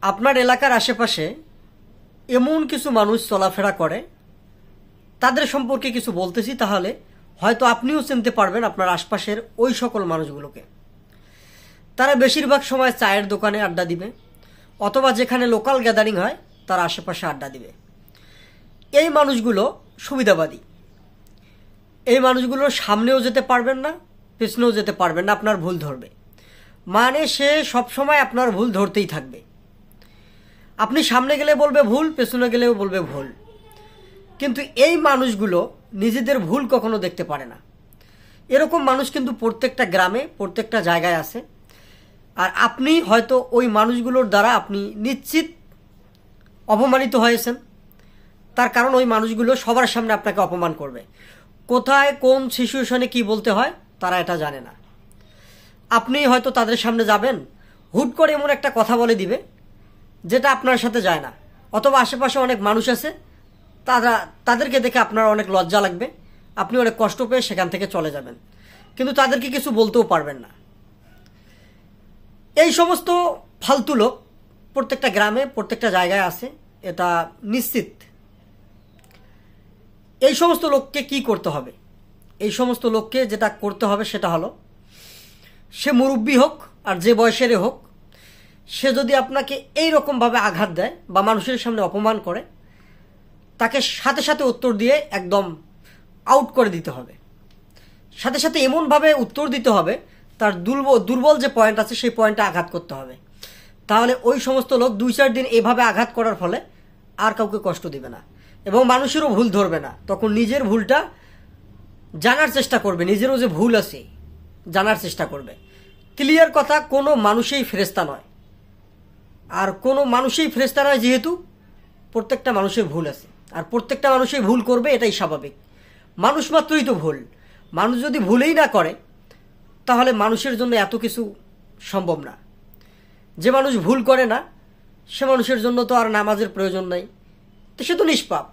আপনার এলাকার আশেপাশে এমন কিছু মানুষ চলাফেরা করে, তাদের সম্পর্কে কিছু বলতেছি, তাহলে হয়তো আপনিও চিনতে পারবেন আপনার আশপাশের ওই সকল মানুষগুলোকে। তারা বেশিরভাগ সময় চায়ের দোকানে আড্ডা দিবে, অথবা যেখানে লোকাল গ্যাদারিং হয় তার আশেপাশে আড্ডা দিবে। এই মানুষগুলো সুবিধাবাদী। এই মানুষগুলোর সামনেও যেতে পারবেন না, পেছনেও যেতে পারবেন না, আপনার ভুল ধরবে। মানে সে সবসময় আপনার ভুল ধরতেই থাকবে। আপনি সামনে গেলে বলবে ভুল, পেছনে গেলেও বলবে ভুল। কিন্তু এই মানুষগুলো নিজেদের ভুল কখনো দেখতে পারে না। এরকম মানুষ কিন্তু প্রত্যেকটা গ্রামে, প্রত্যেকটা জায়গায় আছে। আর আপনি হয়তো ওই মানুষগুলোর দ্বারা আপনি নিশ্চিত অপমানিত হয়েছেন। তার কারণ ওই মানুষগুলো সবার সামনে আপনাকে অপমান করবে। কোথায় কোন সিচুয়েশনে কি বলতে হয় তারা এটা জানে না। আপনি হয়তো তাদের সামনে যাবেন, হুট করে এমন একটা কথা বলে দিবে যেটা আপনার সাথে যায় না, অথবা আশেপাশে অনেক মানুষ আছে, তাদেরকে দেখে আপনার অনেক লজ্জা লাগবে, আপনি অনেক কষ্ট পেয়ে সেখান থেকে চলে যাবেন, কিন্তু তাদেরকে কিছু বলতেও পারবেন না। এই সমস্ত ফালতু লোক প্রত্যেকটা গ্রামে, প্রত্যেকটা জায়গায় আছে, এটা নিশ্চিত। এই সমস্ত লোককে কি করতে হবে? এই সমস্ত লোককে যেটা করতে হবে সেটা হলো, সে মুরব্বী হোক আর যে বয়সেরই হোক, সে যদি আপনাকে এই রকমভাবে আঘাত দেয় বা মানুষের সামনে অপমান করে, তাকে সাথে সাথে উত্তর দিয়ে একদম আউট করে দিতে হবে। সাথে সাথে এমনভাবে উত্তর দিতে হবে, তার দুর্বল যে পয়েন্ট আছে সেই পয়েন্টে আঘাত করতে হবে। তাহলে ওই সমস্ত লোক 2-4 দিন এভাবে আঘাত করার ফলে আর কাউকে কষ্ট দিবে না এবং মানুষেরও ভুল ধরবে না। তখন নিজের ভুলটা জানার চেষ্টা করবে, নিজেরও যে ভুল আছে জানার চেষ্টা করবে। ক্লিয়ার কথা, কোনো মানুষই ফেরেশতা নয়। আর কোনো মানুষই ফেরেশতা নয়, যেহেতু প্রত্যেকটা মানুষের ভুল আছে আর প্রত্যেকটা মানুষই ভুল করবে, এটাই স্বাভাবিক। মানুষ মাত্রই তো ভুল। মানুষ যদি ভুলেই না করে তাহলে মানুষের জন্য এত কিছু সম্ভব না। যে মানুষ ভুল করে না সে মানুষের জন্য তো আর নামাজের প্রয়োজন নাই, তো সে তো নিষ্পাপ।